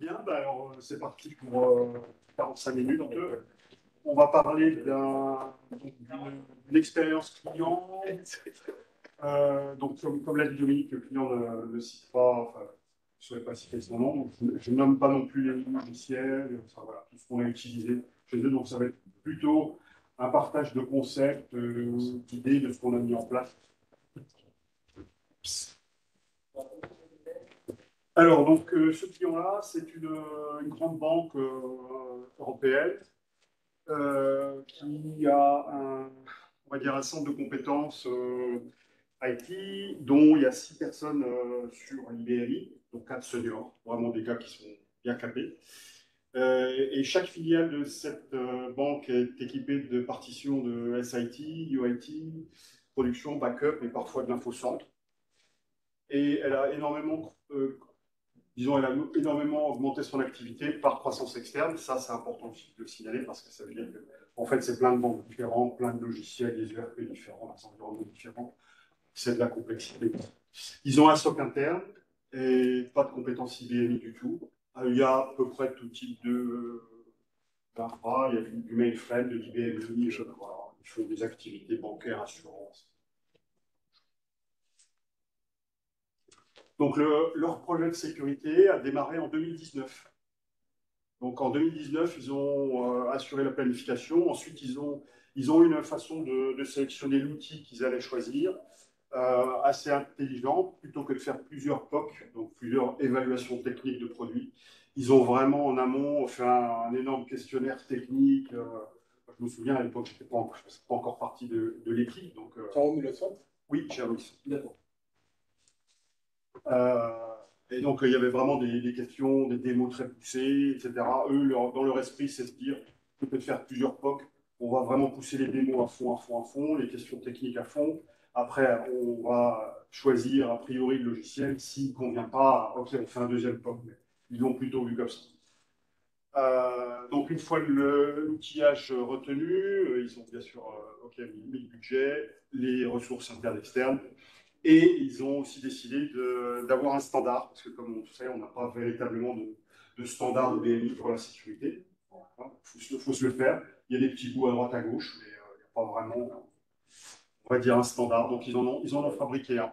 Bien, bah alors c'est parti pour 45 minutes. On va parler d'une expérience client. Donc, comme l'a dit Dominique, le client ne cite pas, enfin, je ne saurais pas citer son nom, donc je ne nomme pas non plus les logiciels, enfin, voilà, tout ce qu'on a utilisé chez eux. Donc, ça va être plutôt un partage de concepts, d'idées de ce qu'on a mis en place. Alors, donc, ce client-là, c'est une grande banque européenne qui a on va dire un centre de compétences IT, dont il y a 6 personnes sur l'IBRI, donc 4 seniors, vraiment des gars qui sont bien capés. Et chaque filiale de cette banque est équipée de partitions de SIT, UIT, production, backup et parfois de l'infocentre. Et elle a énormément disons, elle a énormément augmenté son activité par croissance externe. Ça, c'est important aussi de le signaler parce que ça veut dire que, en fait, c'est plein de banques différentes, plein de logiciels, des ERP différents, des environnements différents. C'est de la complexité. Ils ont un SOC interne et pas de compétences IBMI du tout. Il y a à peu près tout type d'infra. Il y a du mainframe, de l'IBMI. Voilà. Ils font des activités bancaires, assurances. Donc, leur projet de sécurité a démarré en 2019. Donc en 2019, ils ont assuré la planification. Ensuite, ils ont une façon de sélectionner l'outil qu'ils allaient choisir, assez intelligente, plutôt que de faire plusieurs POC, donc plusieurs évaluations techniques de produits. Ils ont vraiment en amont fait un énorme questionnaire technique. Je me souviens à l'époque, je ne faisais pas encore partie de l'équipe. Donc, Sans émulation? oui, j'ai remis. D'accord. Euh, et donc, il y avait vraiment des questions, des démos très poussées, etc. Eux, dans leur esprit, c'est de se dire, on peut faire plusieurs POC. On va vraiment pousser les démos à fond, à fond, à fond, les questions techniques à fond. Après, on va choisir a priori le logiciel. S'il ne convient pas, OK, on fait un deuxième POC. Mais ils l'ont plutôt vu comme ça. Donc, une fois l'outillage retenu, ils ont bien sûr OK, mis le budget, les ressources internes externes. Et ils ont aussi décidé d'avoir un standard, parce que comme on sait, on n'a pas véritablement de standard de BMI pour la sécurité. Il faut se le faire. Il y a des petits bouts à droite à gauche, mais il n'y a pas vraiment, on va dire, un standard. Donc ils en ont fabriqué un.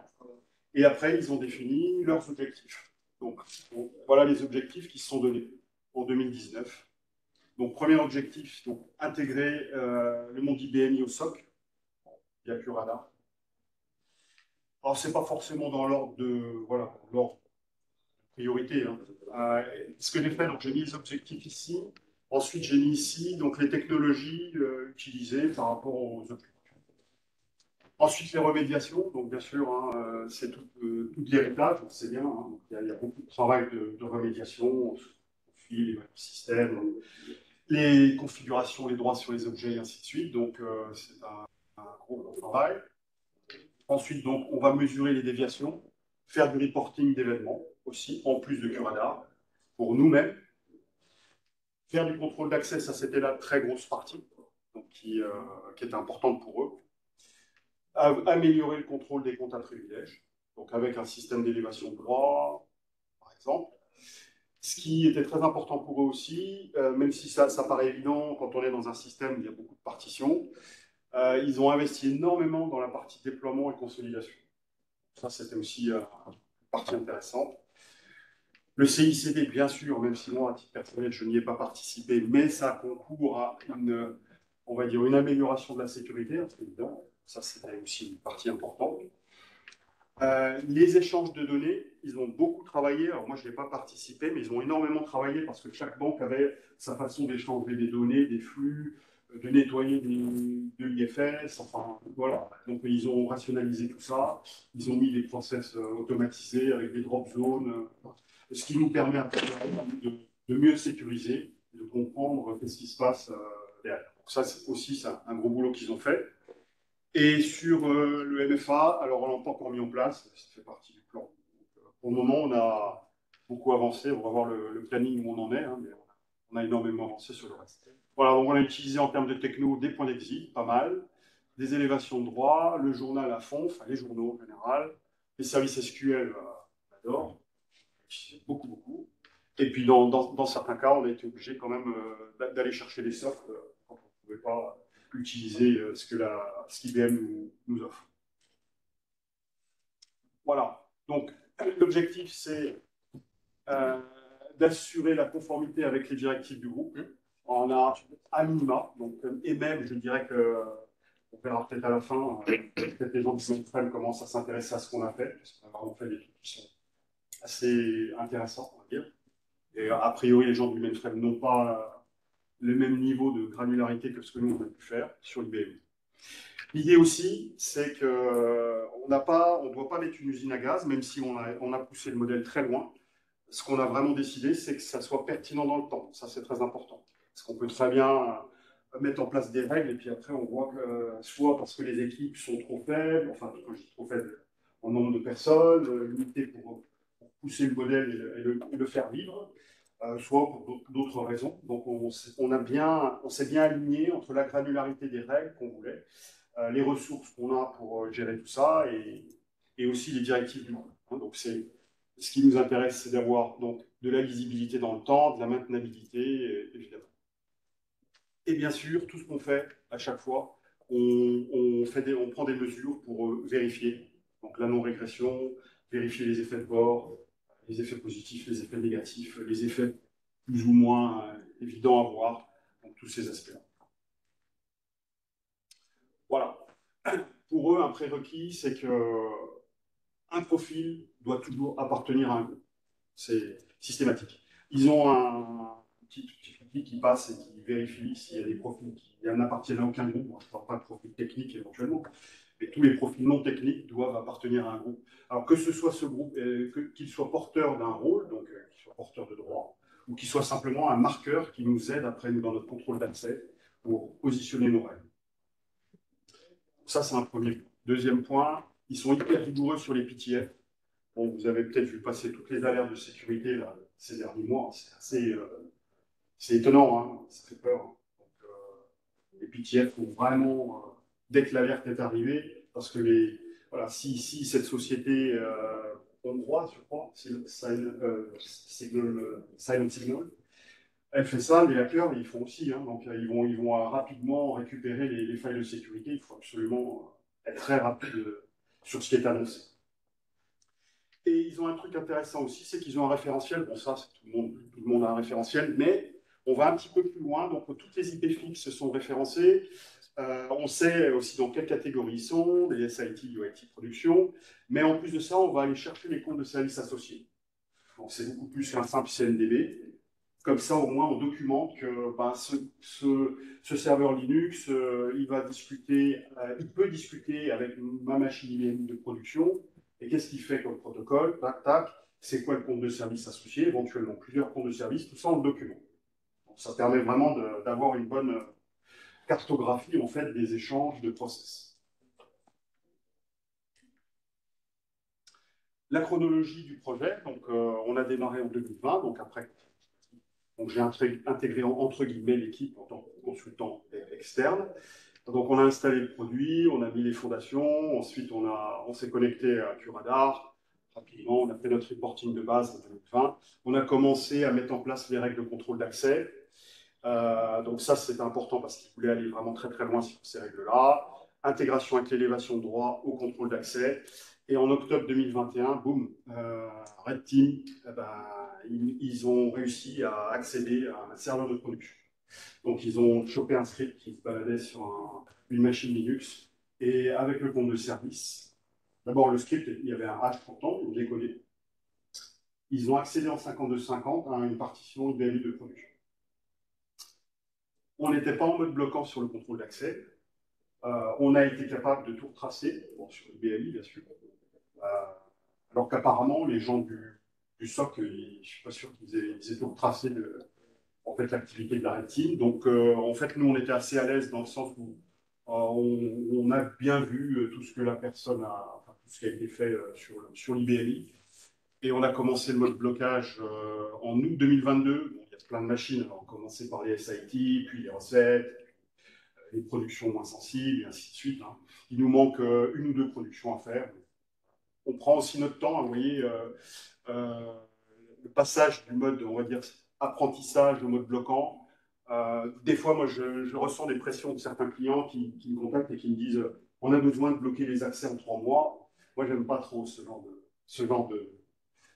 Et après, ils ont défini leurs objectifs. Donc voilà les objectifs qui se sont donnés en 2019. Donc premier objectif, donc, intégrer le monde IBMI au SOC via Curada. Alors, ce n'est pas forcément dans l'ordre de, voilà, l'ordre priorité. Hein. Ce que j'ai fait, donc j'ai mis les objectifs ici. Ensuite, j'ai mis ici donc, les technologies utilisées par rapport aux objectifs. Ensuite, les remédiations. Donc, bien sûr, hein, c'est tout l'héritage, c'est bien. Hein. Il y a beaucoup de travail de remédiation, les systèmes, les configurations, les droits sur les objets, et ainsi de suite. Donc, c'est un gros travail. Ensuite, donc, on va mesurer les déviations, faire du reporting d'événements aussi, en plus de Curadar, pour nous-mêmes. Faire du contrôle d'accès, ça c'était la très grosse partie, donc, qui était importante pour eux. Améliorer le contrôle des comptes à privilèges, donc avec un système d'élévation de droit, par exemple. Ce qui était très important pour eux aussi, même si ça paraît évident quand on est dans un système où il y a beaucoup de partitions, ils ont investi énormément dans la partie déploiement et consolidation. Ça, c'était aussi une partie intéressante. Le CICD, bien sûr, même si moi, à titre personnel, je n'y ai pas participé, mais ça concourt à on va dire, une amélioration de la sécurité, hein, c'est évident. Ça, c'était aussi une partie importante. Les échanges de données, ils ont beaucoup travaillé. Alors moi, je n'ai pas participé, mais ils ont énormément travaillé parce que chaque banque avait sa façon d'échanger des données, des flux, de nettoyer de l'IFS. Enfin, voilà. Donc, ils ont rationalisé tout ça. Ils ont mis des process automatisés avec des drop zones, ce qui nous permet de mieux sécuriser, de comprendre ce qui se passe derrière. Donc ça, c'est aussi un gros boulot qu'ils ont fait. Et sur le MFA, alors on l'a pas encore mis en place, ça fait partie du plan. Donc, pour le moment, on a beaucoup avancé, on va voir le planning où on en est, hein, mais on a énormément avancé sur le reste. Voilà, donc on a utilisé en termes de techno des points d'exit, pas mal, des élévations de droit, le journal à fond, enfin les journaux en général, les services SQL, on adore, beaucoup, beaucoup. Et puis, dans certains cas, on a été obligé quand même d'aller chercher des softs quand on ne pouvait pas utiliser ce qu'IBM nous offre. Voilà. Donc, l'objectif, c'est euh, d'assurer la conformité avec les directives du groupe. On a à minima, donc, et même, je dirais que, on verra peut-être à la fin, peut-être les gens du mainframe commencent à s'intéresser à ce qu'on a fait, parce qu'on a vraiment fait des trucs qui sont assez intéressants, on va dire. Et a priori, les gens du mainframe n'ont pas le même niveau de granularité que ce que nous, on a pu faire sur IBM. L'idée aussi, c'est qu'on ne doit pas mettre une usine à gaz, même si on a poussé le modèle très loin. Ce qu'on a vraiment décidé, c'est que ça soit pertinent dans le temps. Ça, c'est très important. Parce qu'on peut très bien mettre en place des règles, et puis après, on voit que soit parce que les équipes sont trop faibles, enfin, quand je dis trop faibles, en nombre de personnes, limitées pour pousser le modèle et le faire vivre, soit pour d'autres raisons. Donc, on s'est bien aligné entre la granularité des règles qu'on voulait, les ressources qu'on a pour gérer tout ça, et aussi les directives du groupe. Donc, ce qui nous intéresse, c'est d'avoir donc de la lisibilité dans le temps, de la maintenabilité, évidemment. Et bien sûr, tout ce qu'on fait à chaque fois, on prend des mesures pour vérifier. Donc la non-régression, vérifier les effets de bord, les effets positifs, les effets négatifs, les effets plus ou moins évidents à voir, donc tous ces aspects-là. Voilà. Pour eux, un prérequis, c'est qu'un profil doit toujours appartenir à un groupe. C'est systématique. Ils ont un petit outil qui passe et qui vérifie s'il y a des profils qui n'appartiennent à aucun groupe. Moi, je ne parle pas de profil technique éventuellement, mais tous les profils non techniques doivent appartenir à un groupe. Alors que ce soit ce groupe, qu'il soit porteur d'un rôle, donc qu'il soit porteur de droit, ou qu'il soit simplement un marqueur qui nous aide après nous dans notre contrôle d'accès pour positionner nos règles. Ça, c'est un premier point. Deuxième point, ils sont hyper rigoureux sur les PTF. Bon, vous avez peut-être vu passer toutes les alertes de sécurité là, ces derniers mois. C'est étonnant, hein, ça fait peur. Donc, les PTF font vraiment, dès que l'alerte est arrivée, parce que voilà, si cette société hongroise, je crois, Silent Signal, elle fait ça, les hackers, ils font aussi. Hein, donc, ils vont rapidement récupérer les failles de sécurité. Il faut absolument être très rapide sur ce qui est annoncé. Et ils ont un truc intéressant aussi, c'est qu'ils ont un référentiel. Bon, ça, tout le monde a un référentiel, mais on va un petit peu plus loin. Donc, toutes les IP fixes sont référencées. On sait aussi dans quelle catégorie ils sont, des SIT, UIT production. Mais en plus de ça, on va aller chercher les comptes de services associés. Donc, c'est beaucoup plus qu'un simple CNDB. Comme ça, au moins, on documente que ben, ce serveur Linux, il peut discuter avec ma machine IBM de production. Et qu'est-ce qu'il fait comme protocole? Tac, tac. C'est quoi le compte de service associé? Éventuellement plusieurs comptes de service. Tout ça, on le documente. Donc, ça permet vraiment d'avoir une bonne cartographie en fait des échanges de process. La chronologie du projet. Donc, on a démarré en 2020. Donc après. Donc, j'ai intégré entre guillemets l'équipe en tant que consultant externe. Donc, on a installé le produit, on a mis les fondations, ensuite on s'est connecté à QRadar. Rapidement, on a fait notre reporting de base en 2020. On a commencé à mettre en place les règles de contrôle d'accès. Donc ça, c'est important parce qu'ils voulaient aller vraiment très très loin sur ces règles-là. Intégration avec l'élévation de droit au contrôle d'accès. Et en octobre 2021, boum, Red Team, ils ont réussi à accéder à un serveur de production. Donc ils ont chopé un script qui se baladait sur une machine Linux et avec le compte de service. D'abord, le script, il y avait un hash pourtant, on décodé. Ils ont accédé en 5250 à une partition IBM de production. On n'était pas en mode bloquant sur le contrôle d'accès. On a été capable de tout retracer, bon, sur IBMI bien sûr. Euh, alors qu'apparemment, les gens du SOC, je ne suis pas sûr qu'ils aient tout retracé en fait, l'activité de la Red Team. Donc, en fait, nous, on était assez à l'aise dans le sens où on a bien vu tout ce que la personne enfin, tout ce qui a été fait sur l'IBMI. Et on a commencé le mode blocage en août 2022. Bon, il y a plein de machines. On a commencé par les SIT, puis les recettes, les productions moins sensibles, et ainsi de suite. Hein. Il nous manque une ou deux productions à faire. On prend aussi notre temps. Vous voyez, le passage du mode, on va dire, apprentissage au mode bloquant. Des fois, moi, je ressens des pressions de certains clients qui me contactent et qui me disent on a besoin de bloquer les accès en 3 mois. Moi, j'aime pas trop ce genre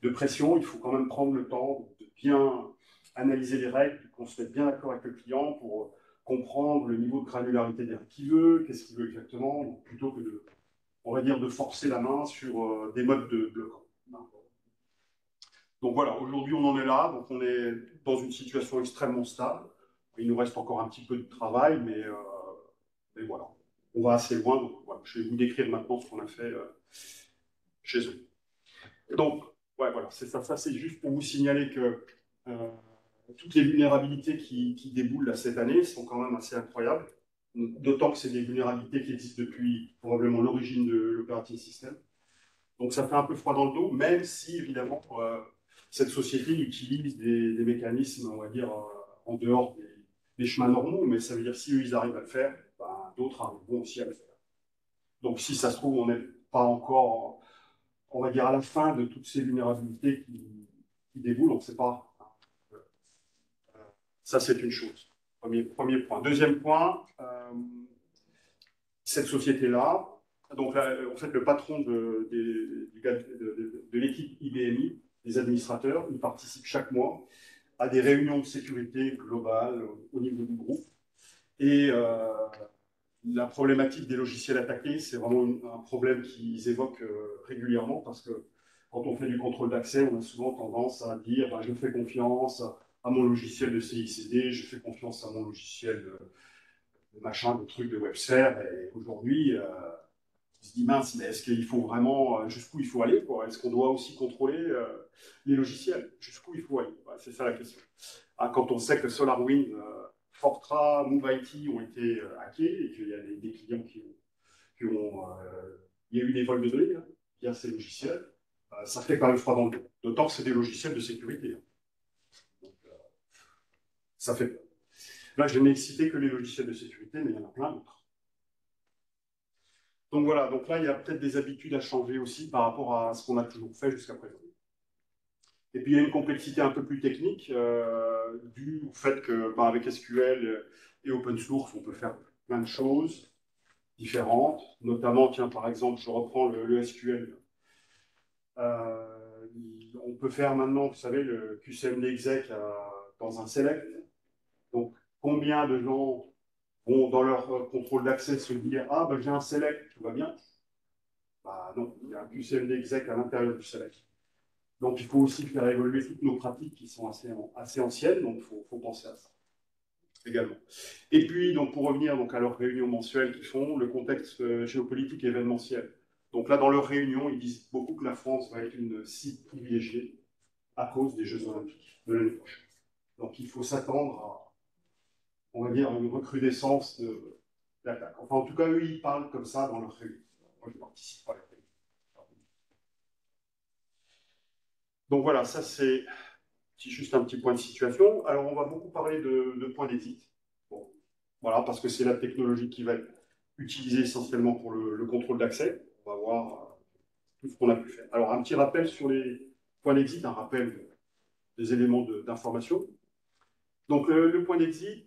de pression. Il faut quand même prendre le temps de bien analyser les règles, qu'on se mette bien d'accord avec le client pour comprendre le niveau de granularité des règles qu'il veut, qu'est-ce qu'il veut exactement, plutôt que de, on va dire, de forcer la main sur des modes de bloquant. Donc voilà, aujourd'hui on en est là, donc on est dans une situation extrêmement stable. Il nous reste encore un petit peu de travail, mais voilà, on va assez loin. Donc voilà, je vais vous décrire maintenant ce qu'on a fait chez eux. Donc, ouais, voilà, c'est ça. Ça, c'est juste pour vous signaler que euh, toutes les vulnérabilités qui déboulent là, cette année sont quand même assez incroyables. D'autant que c'est des vulnérabilités qui existent depuis probablement l'origine de l'operating system. Donc ça fait un peu froid dans le dos, même si évidemment cette société utilise des mécanismes, on va dire, en dehors des chemins normaux, mais ça veut dire si eux ils arrivent à le faire, ben, d'autres arriveront aussi à le faire. Donc si ça se trouve, on n'est pas encore, on va dire, à la fin de toutes ces vulnérabilités qui déboulent, on ne sait pas. Ça, c'est une chose. Premier point. Deuxième point, cette société-là, donc là, en fait, le patron de l'équipe IBMI, des administrateurs, il participe chaque mois à des réunions de sécurité globales au niveau du groupe. Et la problématique des logiciels attaqués, c'est vraiment un problème qu'ils évoquent régulièrement parce que quand on fait du contrôle d'accès, on a souvent tendance à dire ben, je fais confiance à mon logiciel de CICD, je fais confiance à mon logiciel de machin, de trucs de WebSphere. Et aujourd'hui, on se dit mince, mais est-ce qu'il faut vraiment, jusqu'où il faut aller quoi? Est-ce qu'on doit aussi contrôler les logiciels? Jusqu'où il faut aller? Ouais, c'est ça la question. Ah, quand on sait que SolarWinds, Fortran, MoveIT ont été hackés et qu'il y a des clients il y a eu des vols de données hein, via ces logiciels, ça fait quand même froid dans le dos. D'autant que c'est des logiciels de sécurité. Hein. Donc, ça fait peur. Là, je n'ai cité que les logiciels de sécurité, mais il y en a plein d'autres. Donc voilà, donc là, il y a peut-être des habitudes à changer aussi par rapport à ce qu'on a toujours fait jusqu'à présent. Et puis, il y a une complexité un peu plus technique due au fait que, bah, avec SQL et open source, on peut faire plein de choses différentes. Notamment, tiens, par exemple, je reprends le SQL. On peut faire maintenant, vous savez, le QCMD exec dans un select. Donc, combien de gens vont, dans leur contrôle d'accès, se dire ah, ben, j'ai un select, tout va bien. Bah non, il y a un QCMD exec à l'intérieur du select. Donc, il faut aussi faire évoluer toutes nos pratiques qui sont assez anciennes, donc il faut penser à ça également. Et puis, donc, pour revenir donc, à leurs réunions mensuelles qu'ils font, le contexte géopolitique et événementiel. Donc là, dans leurs réunions, ils disent beaucoup que la France va être une cible privilégiée à cause des Jeux Olympiques de l'année prochaine. Donc, il faut s'attendre à, on va dire, une recrudescence d'attaques. Enfin, en tout cas, eux, ils parlent comme ça dans leurs réunions. Moi, je ne participe pas à la réunion. Donc voilà, ça c'est juste un petit point de situation. Alors, on va beaucoup parler de points d'exit. Bon, voilà, parce que c'est la technologie qui va être utilisée essentiellement pour le contrôle d'accès. On va voir tout ce qu'on a pu faire. Alors, un petit rappel sur les points d'exit, un rappel des éléments d'information. Donc, le point d'exit,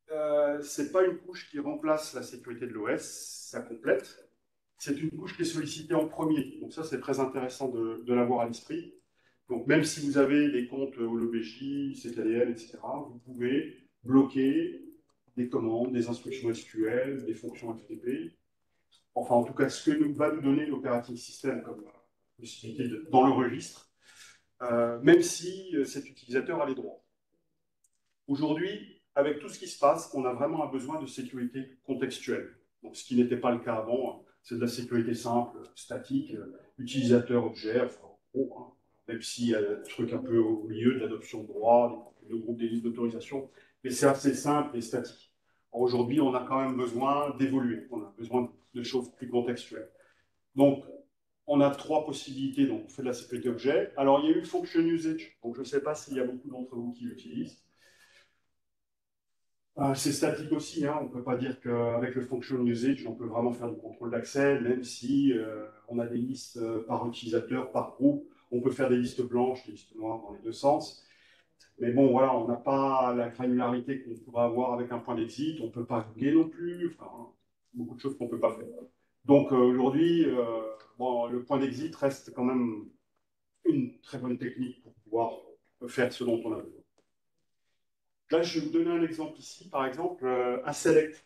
ce n'est pas une couche qui remplace la sécurité de l'OS, ça complète. C'est une couche qui est sollicitée en premier. Donc, ça, c'est très intéressant de l'avoir à l'esprit. Donc, même si vous avez des comptes au LOBJ, CKDL, etc., vous pouvez bloquer des commandes, des instructions SQL, des fonctions FTP. Enfin, en tout cas, ce que va nous donner l'operating system comme possibilité dans le registre, même si cet utilisateur a les droits. Aujourd'hui, avec tout ce qui se passe, on a vraiment un besoin de sécurité contextuelle. Donc, ce qui n'était pas le cas avant, c'est de la sécurité simple, statique, utilisateur-objet, enfin, en gros, hein, même s'il y a des trucs un peu au milieu de l'adoption de droits, le groupe des listes d'autorisation, mais c'est assez simple et statique. Aujourd'hui, on a quand même besoin d'évoluer, on a besoin de choses plus contextuelles. Donc, on a trois possibilités, donc on fait de la sécurité objet. Alors, il y a eu le function usage, donc je ne sais pas s'il y a beaucoup d'entre vous qui l'utilisent. C'est statique aussi, hein. On ne peut pas dire qu'avec le function usage, on peut vraiment faire du contrôle d'accès, même si on a des listes par utilisateur, par groupe. On peut faire des listes blanches, des listes noires dans les deux sens. Mais bon, voilà, on n'a pas la granularité qu'on pourrait avoir avec un point d'exit. On ne peut pas loguer non plus. Enfin, beaucoup de choses qu'on ne peut pas faire. Donc aujourd'hui, bon, le point d'exit reste quand même une très bonne technique pour pouvoir faire ce dont on a besoin. Là, je vais vous donner un exemple ici. Par exemple, un select.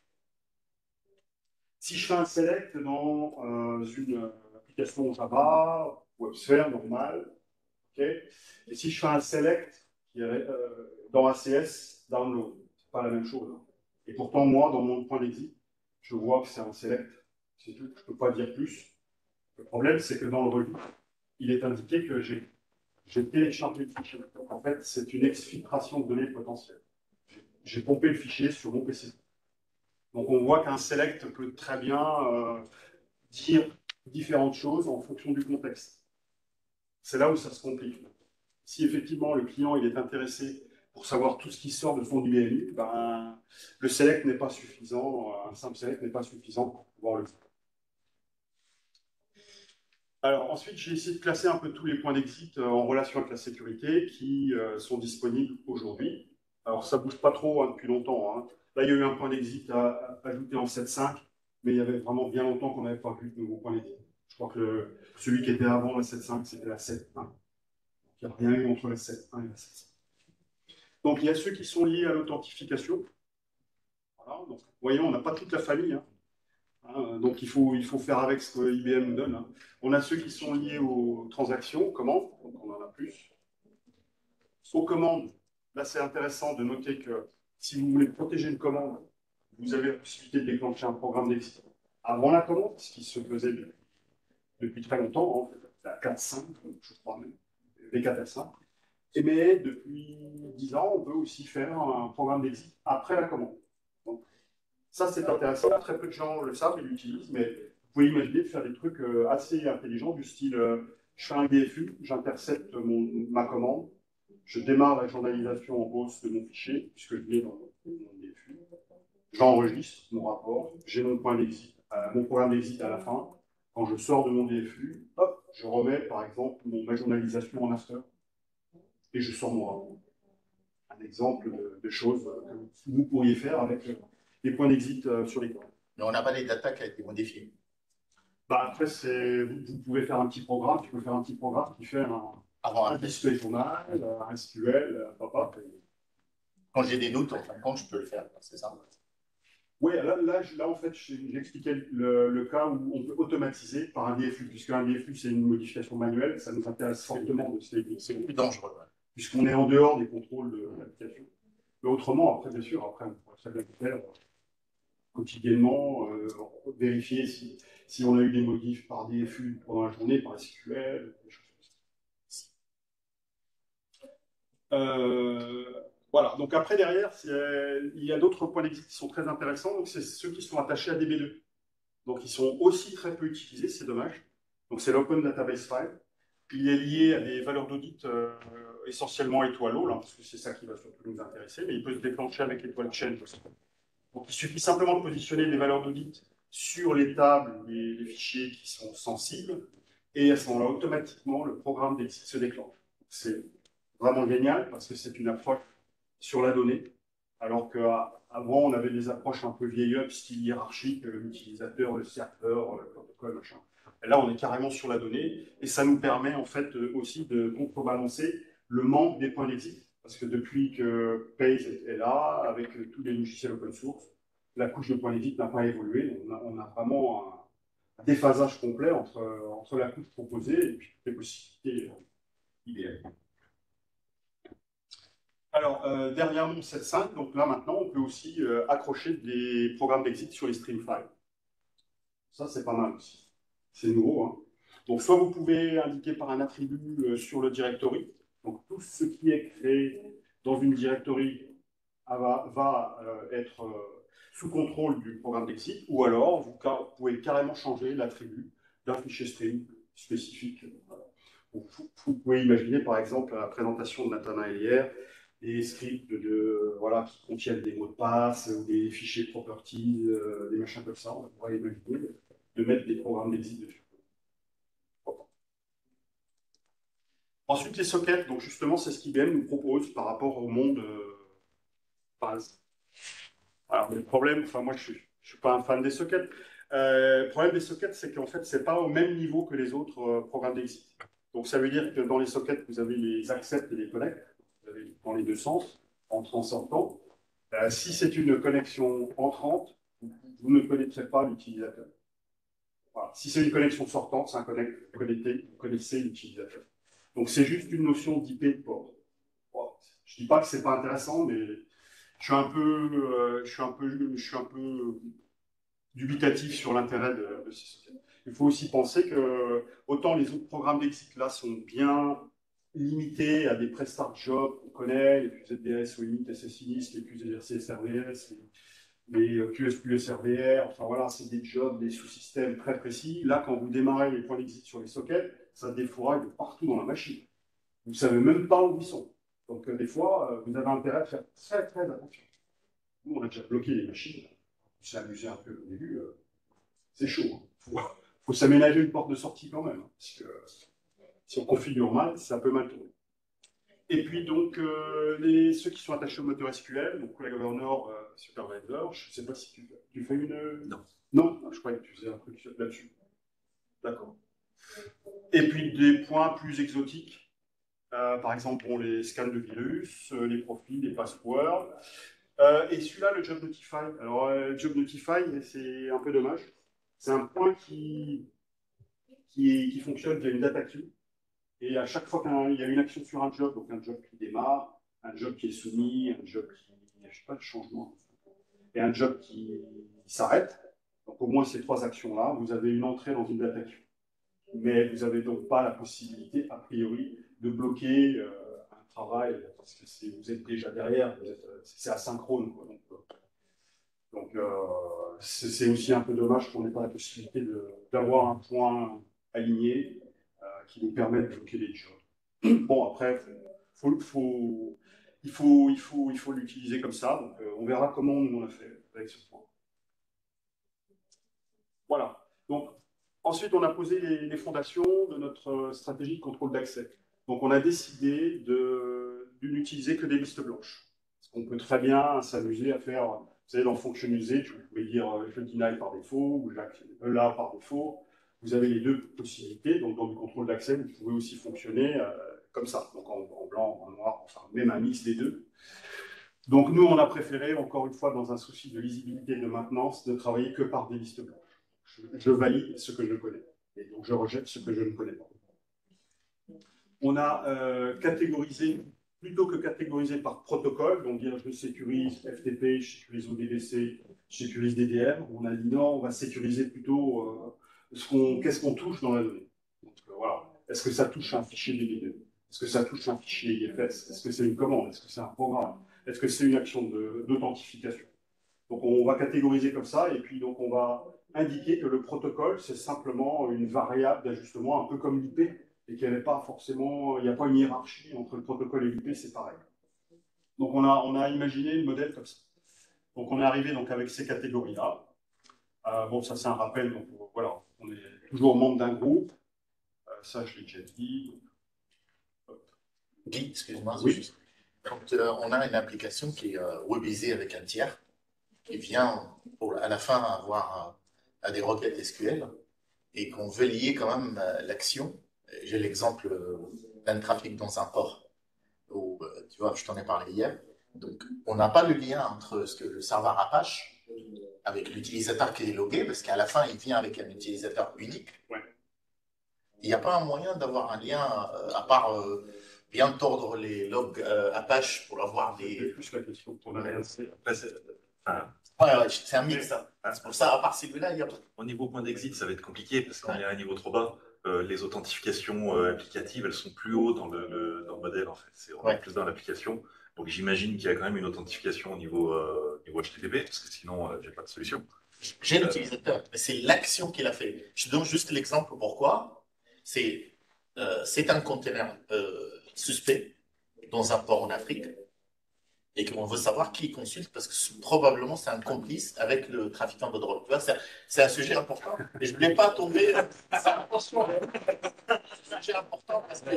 Si je fais un select dans une application Java, WebSphere, normale, okay, et si je fais un select dans ACS, download, c'est pas la même chose. Hein. Et pourtant, moi, dans mon point d'exit, je vois que c'est un select. C'est tout, je ne peux pas dire plus. Le problème, c'est que dans le revue, il est indiqué que j'ai téléchargé le fichier. Donc, en fait, c'est une exfiltration de données potentielles. J'ai pompé le fichier sur mon PC. Donc on voit qu'un select peut très bien dire différentes choses en fonction du contexte. C'est là où ça se complique. Si effectivement le client il est intéressé pour savoir tout ce qui sort de son URL, ben, le select n'est pas suffisant, un simple select n'est pas suffisant pour pouvoir le faire. Alors ensuite, j'ai essayé de classer un peu tous les points d'exit en relation avec la sécurité qui sont disponibles aujourd'hui. Alors ça ne bouge pas trop hein, depuis longtemps. Hein. Là, il y a eu un point d'exit ajouté en 7.5, mais il y avait vraiment bien longtemps qu'on n'avait pas vu de nouveau point d'exit. Je crois que celui qui était avant la 7.5, c'était la 7.1. Il n'y a rien eu entre la 7.1 et la 7.5. Donc il y a ceux qui sont liés à l'authentification. Voilà, donc, vous voyez, on n'a pas toute la famille. Hein. Donc il faut faire avec ce que IBM nous donne. Hein. On a ceux qui sont liés aux transactions, aux commandes, donc on en a plus. Aux commandes, là c'est intéressant de noter que si vous voulez protéger une commande, vous avez la possibilité de déclencher un programme d'exit avant la commande, ce qui se faisait depuis très longtemps, en fait, la 4.5, je crois même, les 4 à 5. Mais depuis 10 ans, on peut aussi faire un programme d'exit après la commande. Donc, ça, c'est intéressant. Très peu de gens le savent et l'utilisent, mais vous pouvez imaginer de faire des trucs assez intelligents du style je fais un DFU, j'intercepte ma commande, je démarre la journalisation en hausse de mon fichier, puisque je l'ai dans mon DFU, j'enregistre mon rapport, j'ai mon point d'exit, mon programme d'exit à la fin. Quand je sors de mon DFU, hop, je remets par exemple ma journalisation en after et je sors mon rapport. Un exemple de choses que vous pourriez faire avec les points d'exit sur les commandes. Mais on n'a pas les data qui a été modifiées. Bah après, vous pouvez faire un petit programme, tu peux faire un petit programme qui fait un display journal, un SQL, papa. Quand j'ai des doutes, en fin de compte, je peux le faire, c'est ça. Oui, là, en fait, j'expliquais le cas où on peut automatiser par un DFU, puisque un DFU, c'est une modification manuelle, ça nous intéresse fortement de c'est plus dangereux. Puisqu'on est en dehors des contrôles de l'application. Mais autrement, après, bien sûr, après, on pourrait très bien le faire quotidiennement, vérifier si on a eu des modifs par DFU pendant la journée, par SQL, des choses comme ça. Voilà, donc après, derrière, il y a d'autres points d'exit qui sont très intéressants, donc c'est ceux qui sont attachés à DB2. Donc ils sont aussi très peu utilisés, c'est dommage. Donc c'est l'Open Database File. Il est lié à des valeurs d'audit essentiellement étoiles, là, parce que c'est ça qui va surtout nous intéresser, mais il peut se déclencher avec étoile chain aussi. Donc il suffit simplement de positionner des valeurs d'audit sur les tables ou les fichiers qui sont sensibles, et à ce moment-là, automatiquement, le programme d'exit se déclenche. C'est vraiment génial parce que c'est une approche sur la donnée, alors qu'avant, on avait des approches un peu vieillottes, style hiérarchique, l'utilisateur, le serveur, le protocole, machin. Et là, on est carrément sur la donnée, et ça nous permet en fait aussi de contrebalancer le manque des points d'exit. Parce que depuis que Pace est là, avec tous les logiciels open source, la couche de points d'exit n'a pas évolué. On a vraiment un déphasage complet entre la couche proposée et puis les possibilités idéales. Alors, dernièrement, 7.5, donc là maintenant, on peut aussi accrocher des programmes d'exit sur les stream files. Ça, c'est pas mal aussi. C'est nouveau. Hein. Donc, soit vous pouvez indiquer par un attribut sur le directory. Donc, tout ce qui est créé dans une directory va être sous contrôle du programme d'exit, ou alors vous pouvez carrément changer l'attribut d'un fichier stream spécifique. Vous pouvez imaginer, par exemple, la présentation de Nathanaël hier, des scripts voilà, qui contiennent des mots de passe, ou des fichiers properties, des machins comme ça. On pourrait imaginer de mettre des programmes d'exit dessus. Ensuite, les sockets. Donc, justement, c'est ce qu'IBM nous propose par rapport au monde base. Alors, le problème, enfin, moi, je suis pas un fan des sockets. Le problème des sockets, c'est qu'en fait, c'est pas au même niveau que les autres programmes d'exit. Donc, ça veut dire que dans les sockets, vous avez les accept et les connect. Vous avez dans les deux sens, entrant, sortant. Si c'est une connexion entrante, vous ne connaîtrez pas l'utilisateur. Voilà. Si c'est une connexion sortante, c'est un connecté, vous connaissez l'utilisateur. Donc, c'est juste une notion d'IP de port. Bon, je ne dis pas que c'est pas intéressant, mais je suis un peu dubitatif sur l'intérêt de ces sockets. Il faut aussi penser que autant les autres programmes d'exit là sont bien limités à des prestar jobs qu'on connaît, les plus ZDS, OINIT, SSIS, les plus ERC, SRVS, les QSQ, SRVR, enfin voilà, c'est des jobs, des sous-systèmes très précis. Là, quand vous démarrez les points d'exit sur les sockets, ça défouraille de partout dans la machine. Vous ne savez même pas où ils sont. Donc, des fois, vous avez intérêt à faire très, très attention. Nous, on a déjà bloqué les machines. On s'est amusé un peu au début. C'est chaud. Il faut s'aménager une porte de sortie quand même. Parce que si on configure mal, ça peut mal tourner. Et puis, donc, ceux qui sont attachés au moteur SQL, donc la Governor Supervisor, je ne sais pas si tu fais une. Non. Non, je croyais que tu faisais un truc là-dessus. D'accord. Et puis, des points plus exotiques. Par exemple, bon, les scans de virus, les profils, les passwords. Et celui-là, le Job Notify. Alors, Job Notify, c'est un peu dommage. C'est un point qui fonctionne via une data queue. Et à chaque fois qu'il y a une action sur un job, donc un job qui démarre, un job qui est soumis, un job qui, je ne sais pas, de changement, et un job qui s'arrête, donc au moins ces trois actions-là, vous avez une entrée dans une data queue. Mais vous n'avez donc pas la possibilité, a priori, de bloquer un travail, parce que vous êtes déjà derrière, c'est asynchrone. Quoi. Donc c'est aussi un peu dommage qu'on n'ait pas la possibilité d'avoir un point aligné qui nous permet de bloquer les jobs. Bon, après, il faut l'utiliser comme ça. Donc, on verra comment on l'a fait avec ce point. Voilà. Donc, ensuite, on a posé les fondations de notre stratégie de contrôle d'accès. Donc, on a décidé de n'utiliser que des listes blanches. Parce qu'on peut très bien s'amuser à faire, vous savez, dans Function Usage, vous pouvez dire je deny par défaut ou là par défaut. Vous avez les deux possibilités. Donc, dans le contrôle d'accès, vous pouvez aussi fonctionner comme ça. Donc, en blanc, en noir, enfin, même un mix des deux. Donc, nous, on a préféré, encore une fois, dans un souci de lisibilité et de maintenance, de travailler que par des listes blanches. Je valide ce que je connais. Et donc, je rejette ce que je ne connais pas. On a catégorisé, plutôt que catégorisé par protocole, donc dire je sécurise FTP, je sécurise ODBC, je sécurise DDR, on a dit non, on va sécuriser plutôt qu'est-ce qu'on touche dans la donnée. Donc, voilà. Est-ce que ça touche un fichier DB2? Est-ce que ça touche un fichier IFS? Est-ce que c'est une commande? Est-ce que c'est un programme? Est-ce que c'est une action d'authentification? Donc on va catégoriser comme ça, et puis donc on va indiquer que le protocole, c'est simplement une variable d'ajustement, un peu comme l'IP, et qu'il n'y avait pas forcément, il n'y a pas une hiérarchie entre le protocole et l'IP, c'est pareil. Donc on a imaginé le modèle comme ça. Donc on est arrivé donc avec ces catégories-là. Bon, ça c'est un rappel, donc voilà, on est toujours membre d'un groupe. Ça, je l'ai déjà dit. Guy, excuse-moi. Oui. Quand on a une application qui est webisée avec un tiers, qui vient à la fin avoir à des requêtes SQL, et qu'on veut lier quand même l'action. J'ai l'exemple d'un trafic dans un port, où, tu vois, je t'en ai parlé hier. Donc, on n'a pas le lien entre ce que le serveur Apache avec l'utilisateur qui est logué, parce qu'à la fin, il vient avec un utilisateur unique. Ouais. Il n'y a pas un moyen d'avoir un lien, à part bien tordre les logs Apache pour avoir des... C'est plus la question qu'on a lancée. Ouais, c'est un mix, ça. C'est pour ça, à part celui-là, il n'y a pas. Au niveau point d'exit, ça va être compliqué parce qu'on est à un niveau trop bas. Les authentifications applicatives, elles sont plus haut dans le modèle, en fait. On est plus dans l'application. Donc j'imagine qu'il y a quand même une authentification au niveau HTTP, parce que sinon, j'ai pas de solution. J'ai l'utilisateur, mais c'est l'action qu'il a fait. Je donne juste l'exemple pourquoi. C'est un conteneur suspect dans un port en Afrique et qu'on veut savoir qui consulte parce que probablement c'est un complice avec le trafiquant de drogue. Tu vois, c'est un sujet important. Et je ne voulais pas tomber. Attention, c'est un sujet important parce que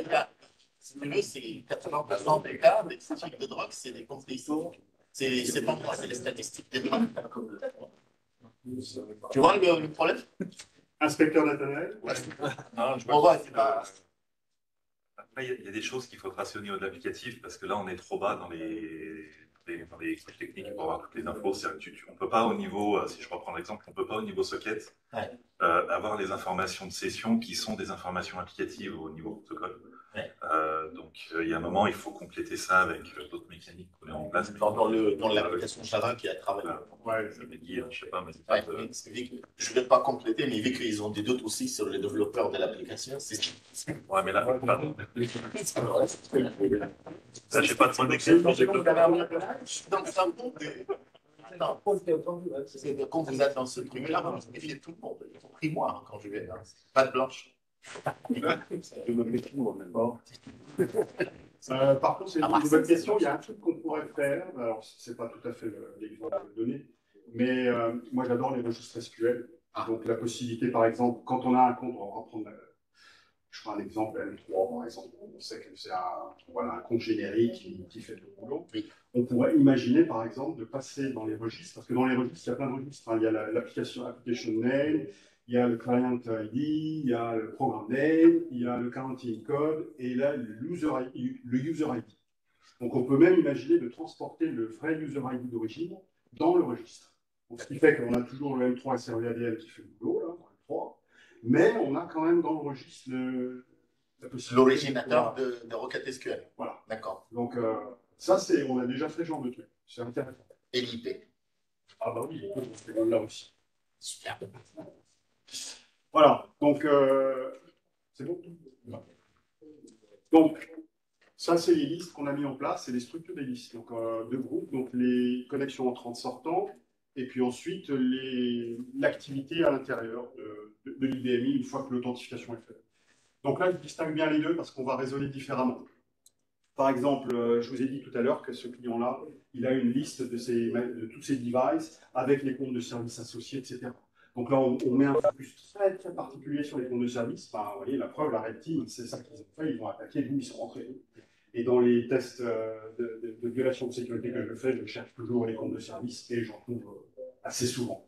Si tu veux, c'est 80% des cas, des trafics de drogue, c'est des compétitions. C'est pas moi, c'est les statistiques des drogues. Tu vois le problème? Inspecteur Nathanaël? Ouais. Ah, je Bon, vois. ouais, c'est pas. Après, il y a des choses qu'il faut tracer au niveau de l'applicatif parce que là, on est trop bas dans les couches techniques pour avoir toutes les infos. On peut pas au niveau, si je reprends l'exemple, on peut pas au niveau socket Ouais. avoir les informations de session qui sont des informations applicatives au niveau protocole. Ouais. Donc, il y a un moment, il faut compléter ça avec d'autres mécaniques qu'on met en place. Dans l'application Java qui a travaillé. Ouais, ça veut dire, je sais pas, mais ouais, je ne vais pas compléter, mais vu qu'ils ont des doutes aussi sur les développeurs de l'application, c'est. Ouais, mais là, pardon. Ça, je sais pas trop d'exemples. Donc, ça compte. Non, c'est que quand vous êtes dans ce truc-là, vous méfiez tout le monde. Y compris moi, hein, quand je vais là. Pas de blanche. Je me méfie moi-même. Par contre, c'est une bonne question. Il y a un truc qu'on pourrait faire. Alors, c'est pas tout à fait l'exemple donné, mais moi, j'adore les registres SQL. Donc, la possibilité, par exemple, quand on a un compte, on va prendre, je prends un exemple, M3, par exemple, on sait que c'est un compte générique qui fait le boulot. Oui. On pourrait imaginer, par exemple, de passer dans les registres, parce que dans les registres, il y a plein de registres. Hein. Il y a l'application application name, il y a le client ID, il y a le programme name, il y a le counting code, et là, le user ID. Donc, on peut même imaginer de transporter le vrai user ID d'origine dans le registre. Donc, ce qui fait qu'on a toujours le M3 SRV ADL qui fait le boulot, là, dans le M3, mais on a quand même dans le registre l'originateur de requêtes SQL. Voilà. D'accord. Donc, ça, on a déjà fait ce genre de truc. C'est intéressant. Et l'IP. Ah bah oui, c'est là aussi. Super. Voilà, donc, c'est bon. Donc, ça, c'est les listes qu'on a mis en place, c'est les structures des listes. Donc, de groupes, donc les connexions entrantes sortantes, et puis ensuite l'activité à l'intérieur de l'IDMI une fois que l'authentification est faite. Donc là, je distingue bien les deux parce qu'on va raisonner différemment. Par exemple, je vous ai dit tout à l'heure que ce client-là, il a une liste de tous ses devices avec les comptes de service associés, etc. Donc là, on met un focus très, très particulier sur les comptes de service. Enfin, vous voyez, la preuve, la Red Team, c'est ça qu'ils ont fait. Ils vont attaquer d'où ils sont rentrés. Et dans les tests de violation de sécurité que je fais, je cherche toujours les comptes de service et j'en trouve assez souvent.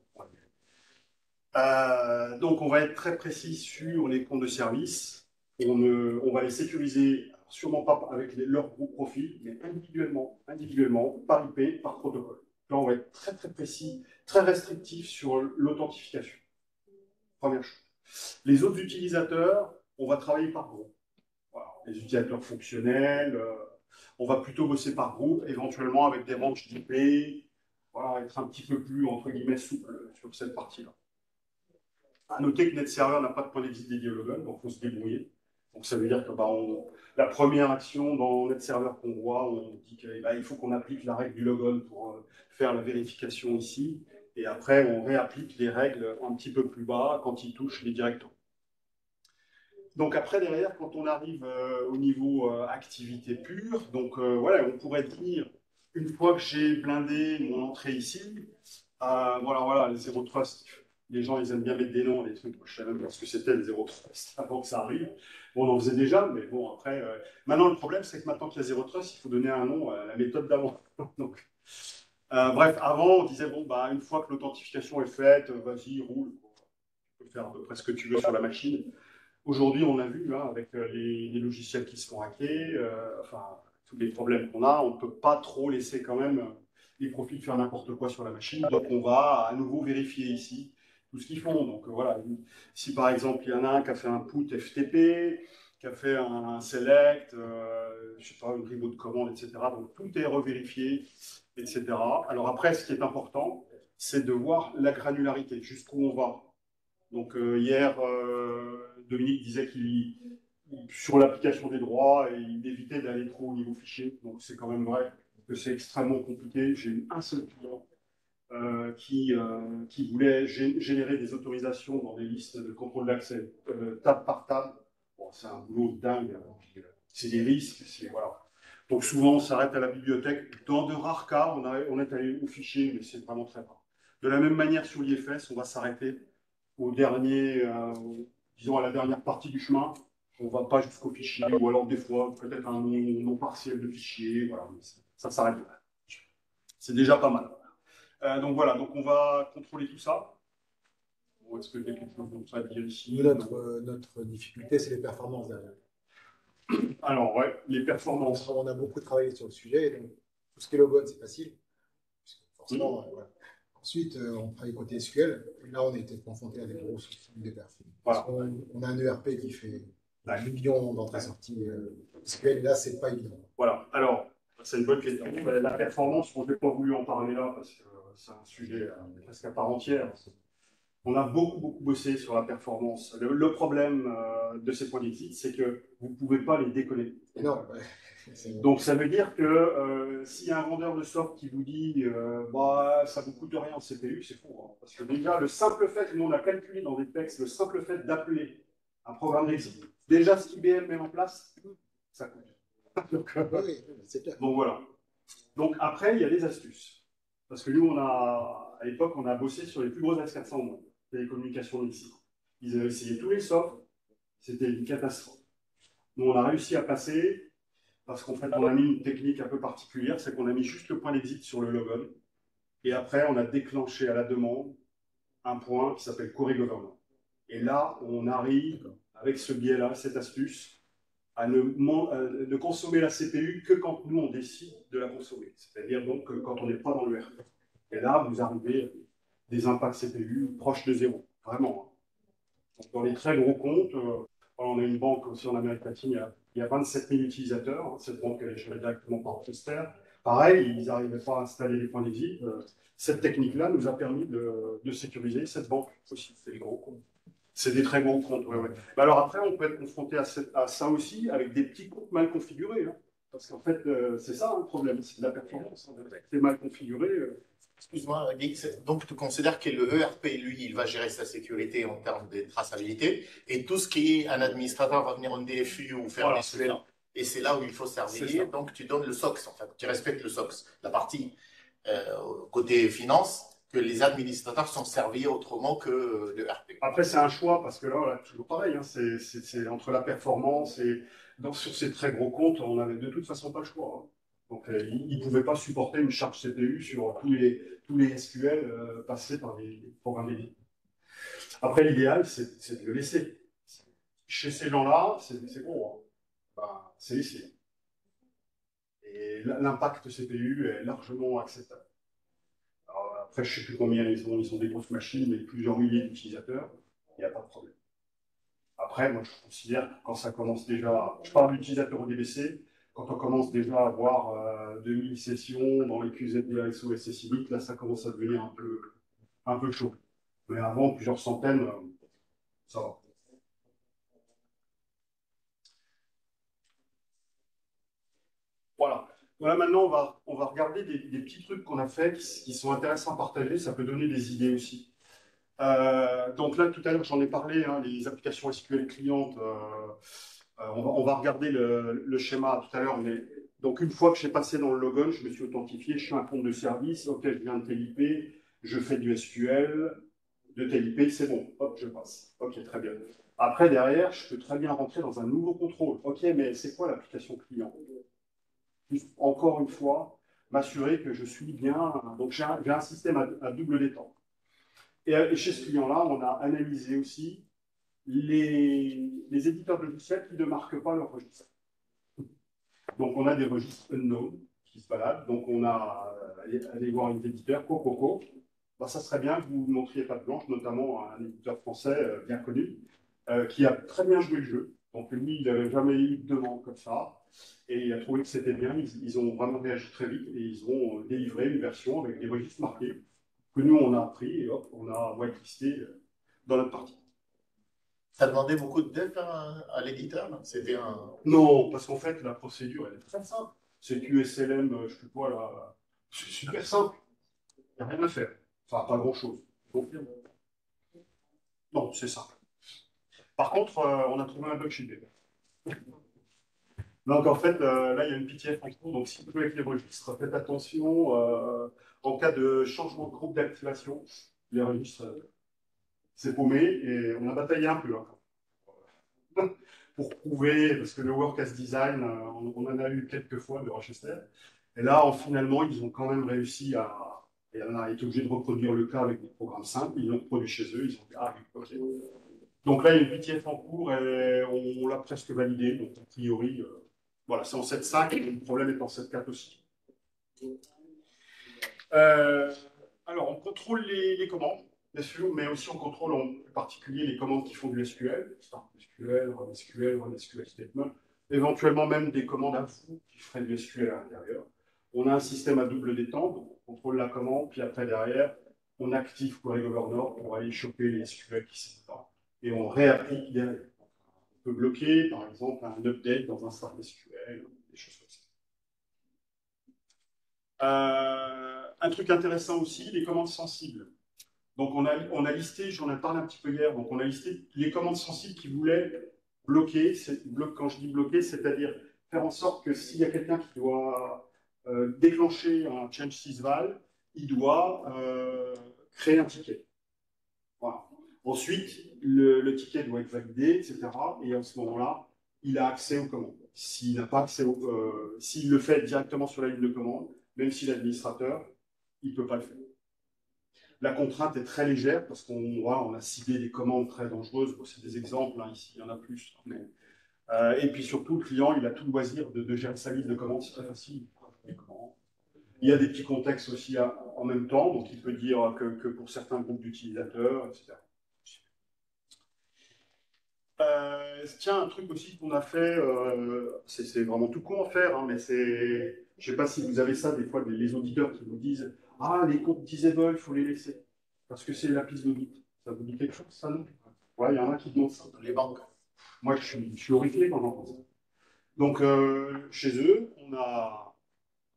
Donc, on va être très précis sur les comptes de service. On va les sécuriser, sûrement pas avec leur groupe profil, mais individuellement, par IP, par protocole. Là, on va être très, très précis, très restrictif sur l'authentification. Première chose. Les autres utilisateurs, on va travailler par groupe. Voilà. Les utilisateurs fonctionnels, on va plutôt bosser par groupe, éventuellement avec des ranges d'IP, voilà, être un petit peu plus, entre guillemets, souple sur cette partie-là. À noter que NetServer n'a pas de point d'exit dédié au logon, donc il faut se débrouiller. Donc ça veut dire que la première action dans NetServer qu'on voit, on dit qu'il faut qu'on applique la règle du logon pour faire la vérification ici, et après on réapplique les règles un petit peu plus bas quand il touche les directeurs. Donc après, derrière, quand on arrive au niveau activité pure, donc voilà, on pourrait dire, une fois que j'ai blindé mon entrée ici, voilà, les zéro trust, les gens, ils aiment bien mettre des noms, des trucs, je ne savais même pas ce que c'était, les zéro trust, avant que ça arrive. Bon, on en faisait déjà, mais bon, après, maintenant, le problème, c'est que maintenant qu'il y a zéro trust, il faut donner un nom à la méthode d'avant. Donc, bref, avant, on disait, bon, une fois que l'authentification est faite, vas-y, roule, tu peux faire à peu près ce que tu veux sur la machine. Aujourd'hui, on a vu, avec les logiciels qui se font hacker, tous les problèmes qu'on a, on ne peut pas trop laisser quand même les profils faire n'importe quoi sur la machine. Donc, on va à nouveau vérifier ici tout ce qu'ils font. Donc, voilà, si par exemple, il y en a un qui a fait un put FTP, qui a fait un select, je ne sais pas, une remote commande, etc. Donc, tout est revérifié, etc. Alors après, ce qui est important, c'est de voir la granularité, jusqu'où on va. Donc hier, Dominique disait qu'il, sur l'application des droits, il évitait d'aller trop au niveau fichier. Donc c'est quand même vrai que c'est extrêmement compliqué. J'ai eu un seul client qui voulait générer des autorisations dans des listes de contrôle d'accès, table par table. Bon, c'est un boulot de dingue. C'est des risques. Voilà. Donc souvent, on s'arrête à la bibliothèque. Dans de rares cas, on est allé au fichier, mais c'est vraiment très rare. De la même manière, sur l'IFS, on va s'arrêter au dernier, disons à la dernière partie du chemin. On ne va pas jusqu'au fichier, ou alors des fois, peut-être un nom partiel de fichier. Voilà, ça s'arrête là. C'est déjà pas mal. Donc voilà, donc on va contrôler tout ça. Bon, est-ce que j'ai quelque chose d'autre à dire ici? Notre difficulté, c'est les performances derrière. Alors, ouais, les performances. On a beaucoup travaillé sur le sujet, donc tout ce qui est logon, c'est facile. Forcément, voilà. Ensuite, on travaille côté SQL, et là, on était confronté à des gros soucis de perfs. Voilà. On a un ERP qui fait un million d'entrées-sorties SQL, et là, c'est pas évident. Voilà, alors, c'est une bonne question. La performance, on n'a pas voulu en parler là, parce que c'est un sujet presque à part entière. On a beaucoup bossé sur la performance. Le problème de ces points d'exit, c'est que vous ne pouvez pas les déconnecter. Non, donc ça veut dire que s'il y a un vendeur de soft qui vous dit bah, ça ne vous coûte rien en CPU, c'est faux. Hein, parce que déjà, le simple fait, nous on a calculé dans des textes, le simple fait d'appeler un programme d'exit, déjà ce qu'IBM met en place, ça coûte. Donc, oui, c'est clair. donc voilà. Donc après, il y a des astuces. Parce que nous, à l'époque, on a bossé sur les plus gros S400 au monde, télécommunications ici. Ils avaient essayé tous les softs, c'était une catastrophe. Nous, on a réussi à passer, parce qu'en fait, on a mis une technique un peu particulière, c'est qu'on a mis juste le point d'exit sur le logon, et après, on a déclenché à la demande un point qui s'appelle Query Government. Et là, on arrive, avec ce biais-là, cette astuce, à ne consommer la CPU que quand nous, on décide de la consommer. C'est-à-dire donc quand on n'est pas dans le RP. Et là, vous arrivez à des impacts CPU proches de zéro, vraiment. Donc, dans les très gros comptes, on a une banque aussi en Amérique latine, il y a 27 000 utilisateurs. Hein, cette banque, elle est gérée directement par Orchester. Pareil, ils n'arrivaient pas à installer des points d'exit. Cette technique-là nous a permis de sécuriser cette banque aussi. C'est des gros comptes. C'est des très gros comptes, ouais. Mais alors après, on peut être confronté à ça aussi avec des petits comptes mal configurés. Hein. Parce qu'en fait, c'est ça le problème, c'est de la performance. Hein. C'est mal configuré. Excuse-moi, Guy, donc tu considères que le ERP, lui, il va gérer sa sécurité en termes de traçabilité, et tout ce qui est un administrateur va venir en DFU ou faire Voilà, des SQL, et c'est là où il faut surveiller, donc tu donnes le SOX, en fait, tu respectes le SOX, la partie côté finance, que les administrateurs sont servis autrement que le ERP. Après, c'est un choix, parce que là, toujours pareil, hein, c'est entre la performance et sur ces très gros comptes, on n'avait de toute façon pas le choix. Hein. Donc, ils ne pouvaient pas supporter une charge CPU sur tous les SQL passés par les programmes dédiés. Après, l'idéal, c'est de le laisser. Chez ces gens-là, c'est gros. Hein. Ben, c'est laissé. Et l'impact CPU est largement acceptable. Alors, après, je ne sais plus combien ils ont des grosses machines, mais plusieurs milliers d'utilisateurs, il n'y a pas de problème. Après, moi, je considère que quand ça commence déjà, je parle d'utilisateurs au DBC, quand on commence déjà à avoir 2000 sessions dans les QZDASO et SSID, là, ça commence à devenir un peu chaud. Mais avant, plusieurs centaines, ça va. Voilà. Voilà, maintenant, on va regarder des petits trucs qu'on a fait qui sont intéressants à partager. Ça peut donner des idées aussi. Donc là, tout à l'heure, j'en ai parlé, hein, les applications SQL clientes. On va regarder le schéma tout à l'heure. Mais donc, une fois que j'ai passé dans le logon, je me suis authentifié, je suis un compte de service. OK, je viens de tel IP, je fais du SQL. De tel IP, c'est bon. Hop, je passe. OK, très bien. Après, derrière, je peux très bien rentrer dans un nouveau contrôle. OK, mais c'est quoi l'application client? Encore une fois, m'assurer que je suis bien. Donc, j'ai un système à double détente. Et chez ce client-là, on a analysé aussi les éditeurs de logiciels qui ne marquent pas leur registre. Donc, on a des registres unknown qui se baladent. Donc, on a allé voir un éditeur, Cococo. Ben, ça serait bien que vous ne montriez pas de blanche, notamment un éditeur français bien connu, qui a très bien joué le jeu. Donc, lui, il n'avait jamais eu de demande comme ça. Et il a trouvé que c'était bien. Ils ont vraiment réagi très vite et ils ont délivré une version avec des registres marqués que nous, on a appris et hop, on a whitelisté dans notre partie. Ça demandait beaucoup de dev à l'éditeur? C'était un... Non, parce qu'en fait, la procédure, elle est très simple. C'est QSLM, je ne sais plus quoi, là. C'est super simple. Il n'y a rien à faire. Enfin, pas grand-chose. Donc, non, c'est simple. Par contre, on a trouvé un bug chez DB. Donc, en fait, là, il y a une PTF en cours. Donc, si vous jouez avec les registres, faites attention. En cas de changement de groupe d'activation, les registres, c'est paumé. Et on a bataillé un peu. Hein. pour prouver, parce que le work as design, on en a eu quelques fois de Rochester. Et là, finalement, ils ont quand même réussi et on a été obligé de reproduire le cas avec des programmes simples. Ils l'ont reproduit chez eux. Ils ont dit, ah, ok. Donc là, il y a une PTF en cours et on l'a presque validé. Donc, a priori, voilà, c'est en 7.5 et le problème est en 7.4 aussi. Alors, on contrôle les commandes, bien sûr, mais aussi on contrôle en particulier les commandes qui font du SQL, Start SQL, Run SQL, Run SQL Statement, éventuellement même des commandes à fou qui feraient du SQL à l'intérieur. On a un système à double détente, donc on contrôle la commande, puis après derrière, on active Query Governor pour aller choper les SQL qui sont dedans. Et on réapplique derrière. On peut bloquer, par exemple, un update dans un Start SQL, des choses comme ça. Un truc intéressant aussi, les commandes sensibles. Donc on a listé, j'en ai parlé un petit peu hier, donc on a listé les commandes sensibles qui voulaient bloquer. Quand je dis bloquer, c'est-à-dire faire en sorte que s'il y a quelqu'un qui doit déclencher un change sysval, il doit créer un ticket. Voilà. Ensuite, le ticket doit être validé, etc. Et à ce moment-là, il a accès aux commandes. S'il n'a pas accès s'il le fait directement sur la ligne de commande, même si l'administrateur, il ne peut pas le faire. La contrainte est très légère parce on a ciblé des commandes très dangereuses. C'est des exemples, hein, ici, il y en a plus. Mais, et puis surtout, le client, il a tout le loisir de gérer sa liste de commandes. C'est très facile. Il y a des petits contextes aussi en même temps, donc il peut dire que pour certains groupes d'utilisateurs, etc. Tiens, un truc aussi qu'on a fait, c'est vraiment tout con à faire, hein, mais c'est, je ne sais pas si vous avez ça, des fois, les auditeurs qui vous disent « Ah, les comptes disable, il faut les laisser, parce que c'est la piste d'audit. » Ça vous dit quelque chose, ça, non? Ouais, il y en a qui demandent ça. Les banques. Moi, je suis horrifié quand j'entends ça. Donc, chez eux,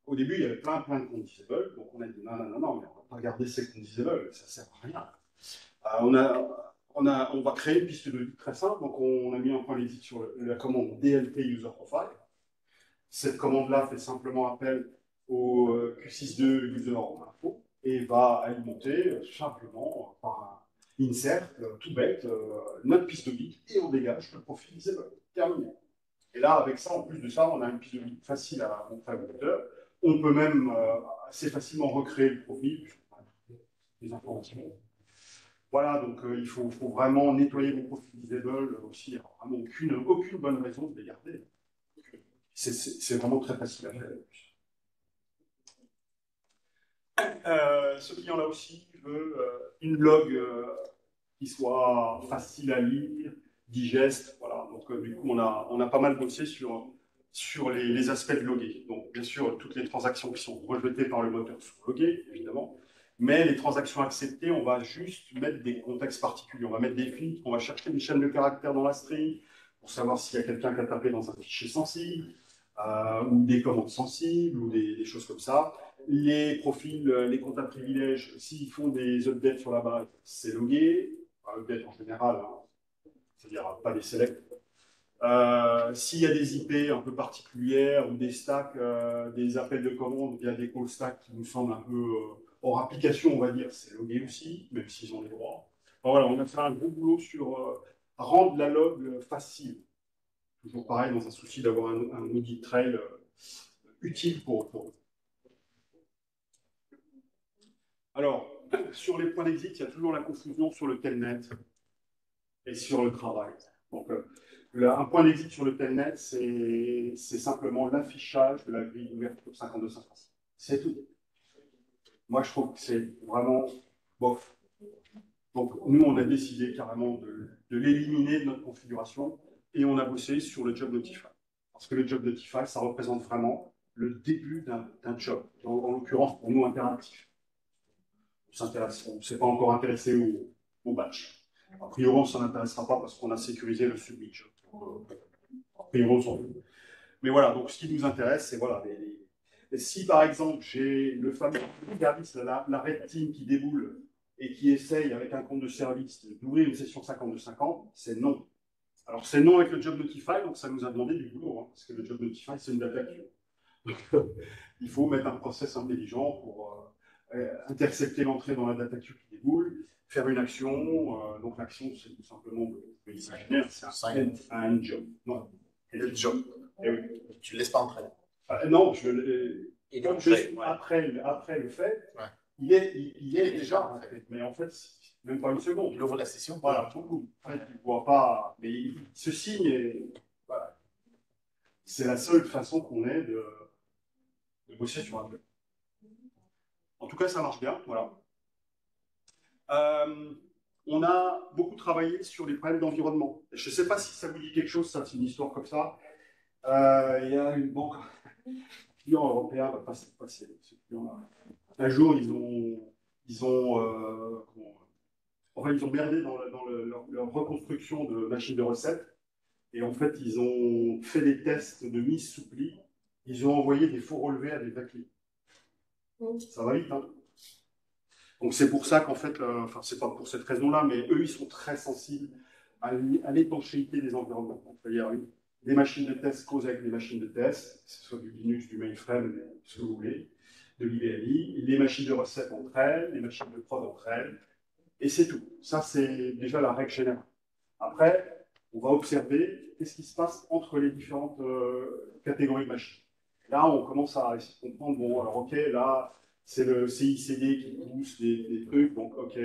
au début, il y avait plein de comptes disable, donc on a dit « Non, non, non, non, mais on ne va pas garder ces comptes disable, ça ne sert à rien. » On va créer une piste d'audit très simple. Donc, on a mis un point d'audit sur la commande DLP User Profile. Cette commande-là fait simplement appel au Q62 User Info et va alimenter simplement par un insert tout bête notre piste d'audit et on dégage le profil disable. Terminé. Et là, avec ça, en plus de ça, on a une piste d'audit facile à montrer à l'auditeur. On peut même assez facilement recréer le profil, des informations. Voilà, donc il faut vraiment nettoyer vos profils disable aussi. Alors, vraiment aucune bonne raison de les garder. C'est vraiment très facile à faire. Ce client-là aussi veut une log qui soit facile à lire, digeste. Voilà. Donc du coup, on a pas mal bossé sur les aspects de loguer. Donc bien sûr, toutes les transactions qui sont rejetées par le moteur sont loguées, évidemment. Mais les transactions acceptées, on va juste mettre des contextes particuliers. On va mettre des filtres, on va chercher des chaînes de caractères dans la string pour savoir s'il y a quelqu'un qui a tapé dans un fichier sensible, ou des commandes sensibles, ou des choses comme ça. Les profils, les comptes à privilèges, s'ils font des updates sur la base, c'est logué. Updates en général, hein, c'est-à-dire pas des selects. S'il y a des IP un peu particulières ou des stacks, des appels de commande via des call stacks qui nous semblent un peu hors application, on va dire, c'est logué aussi, même s'ils ont les droits. Enfin, voilà, on a fait un gros boulot sur rendre la log facile. Toujours pareil, dans un souci d'avoir un audit trail utile pour eux. Alors, sur les points d'exit, il y a toujours la confusion sur le telnet et sur le travail. Donc, un point d'exit sur le telnet, c'est simplement l'affichage de la grille d'ouverture 5256. C'est tout. Moi, je trouve que c'est vraiment bof. Donc, nous, on a décidé carrément de l'éliminer de notre configuration et on a bossé sur le job notify. Parce que le job notify, ça représente vraiment le début d'un job, en l'occurrence pour nous interactif. On ne s'est pas encore intéressé au batch. A priori, on ne s'en intéressera pas parce qu'on a sécurisé le submit job. A priori, on s'en fout. Mais voilà, donc ce qui nous intéresse, c'est voilà, si par exemple j'ai le fameux service, la red team qui déboule et qui essaye avec un compte de service d'ouvrir une session 52-50, c'est non. Alors c'est non avec le job notify, donc ça nous a demandé du boulot, hein, parce que le job notify, c'est une data queue. Donc il faut mettre un process intelligent pour intercepter l'entrée dans la data queue qui déboule, faire une action. Donc l'action, c'est tout simplement, vous pouvez l'imaginer, c'est un end job. Non, Le job. eh oui. Tu ne laisses pas entrer. Non, Et comme donc, je suis après le fait, ouais. il est déjà rentré. Mais en fait, même pas une seconde. Il ouvre la session. Voilà, beaucoup. En fait, il ne voit pas, mais il se signe et voilà. C'est la seule façon qu'on ait de bosser sur un jeu. En tout cas, ça marche bien. Voilà. On a beaucoup travaillé sur les problèmes d'environnement. Je ne sais pas si ça vous dit quelque chose, ça, c'est une histoire comme ça. Il y a une banque, un client européen, pas ce client-là. Un jour, ils ont merdé dans leur reconstruction de machines de recettes. Et en fait, ils ont fait des tests de mise sous pli. Ils ont envoyé des faux relevés à des vacuums. Ça va vite, hein. Donc c'est pour ça qu'en fait, enfin c'est pas pour cette raison-là, mais eux, ils sont très sensibles à l'étanchéité des environnements. Donc, c'est-à-dire des machines de test causent avec des machines de test, que ce soit du Linux, du mainframe, ce que vous voulez, de l'IBMI, les machines de recettes entre elles, les machines de prod entre elles, et c'est tout. Ça, c'est déjà la règle générale. Après, on va observer qu'est-ce qui se passe entre les différentes catégories de machines. Là, on commence à essayer de comprendre, bon, alors ok, là, c'est le CICD qui pousse des trucs, donc ok,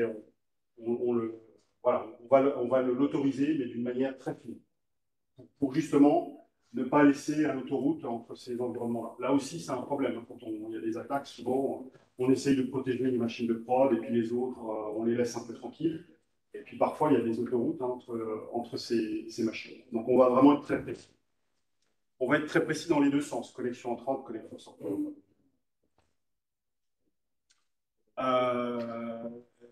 voilà, on va l'autoriser, mais d'une manière très fine, pour justement ne pas laisser un autoroute entre ces environnements-là. Là aussi, c'est un problème. Quand il y a des attaques, souvent, on essaye de protéger les machines de prod, et puis les autres, on les laisse un peu tranquilles. Et puis parfois, il y a des autoroutes entre ces machines. Donc on va vraiment être très précis. On va être très précis dans les deux sens, connexion entrante, connexion sortante.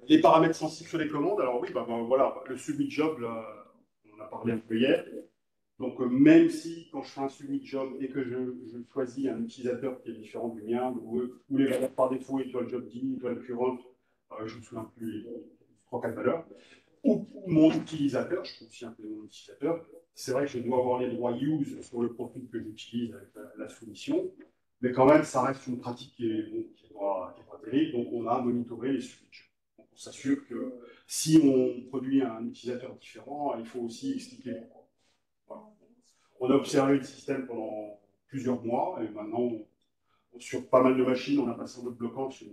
Les paramètres sensibles sur les commandes, alors oui, voilà, le submit job, là, on en a parlé un peu hier. Donc même si quand je fais un submit job et que je choisis un utilisateur qui est différent du mien, ou les valeurs par défaut, étoile job 10, étoile current, je ne me souviens plus les 3-4 valeurs, ou mon utilisateur, je trouve aussi un peu mon utilisateur, c'est vrai que je dois avoir les droits use sur le profil que j'utilise avec la soumission, mais quand même, ça reste une pratique qui n'est pas terrible, donc on a monitoré les switches. Donc on s'assure que si on produit un utilisateur différent, il faut aussi expliquer pourquoi. Voilà. On a observé le système pendant plusieurs mois, et maintenant, sur pas mal de machines, on a passé en mode bloquant, parce que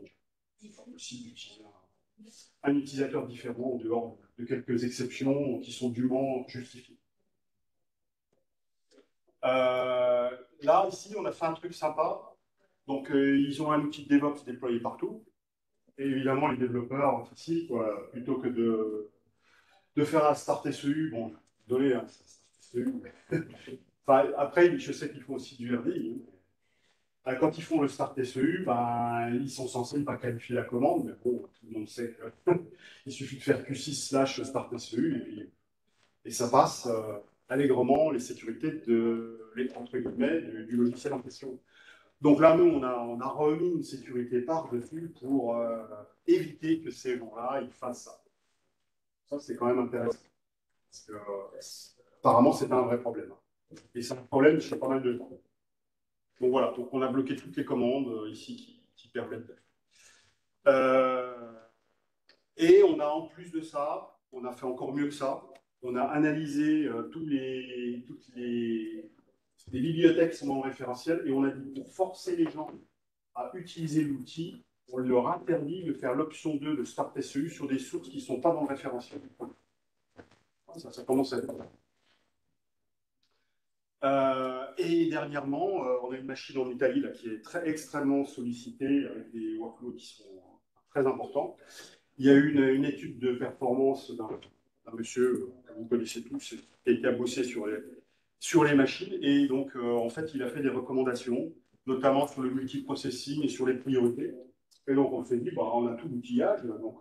c'est pas possible d'utiliser un utilisateur différent en dehors de quelques exceptions qui sont dûment justifiées. Là, ici, on a fait un truc sympa. Donc, ils ont un outil de DevOps déployé partout. Et évidemment, les développeurs, facile, quoi, plutôt que de faire un start SEU, bon, désolé, hein, SEU, enfin, après, je sais qu'ils font aussi du RDI. Quand ils font le start SEU, ben, ils sont censés ne pas qualifier la commande, mais bon, tout le monde sait qu'il suffit de faire Q6/start SEU, et ça passe allègrement les sécurités entre guillemets, du logiciel en question. Donc là, nous, on a remis une sécurité par-dessus pour éviter que ces gens-là ils fassent ça. Ça, c'est quand même intéressant. Parce que, apparemment, c'est un vrai problème. Et c'est un problème chez pas mal de gens. Donc voilà, donc on a bloqué toutes les commandes ici qui permettent de et on a en plus de ça, on a fait encore mieux que ça, on a analysé toutes les bibliothèques qui sont dans le référentiel et on a dit pour forcer les gens à utiliser l'outil, on leur interdit de faire l'option 2 de Start SEU sur des sources qui ne sont pas dans le référentiel. Ça commence à être. Et dernièrement, on a une machine en Italie là, qui est extrêmement sollicitée avec des workloads qui sont très importants. Il y a eu une étude de performance d'un monsieur que vous connaissez tous qui a bossé sur les machines et donc en fait il a fait des recommandations, notamment sur le multiprocessing et sur les priorités. Et donc on s'est dit, bah, on a tout l'outillage, donc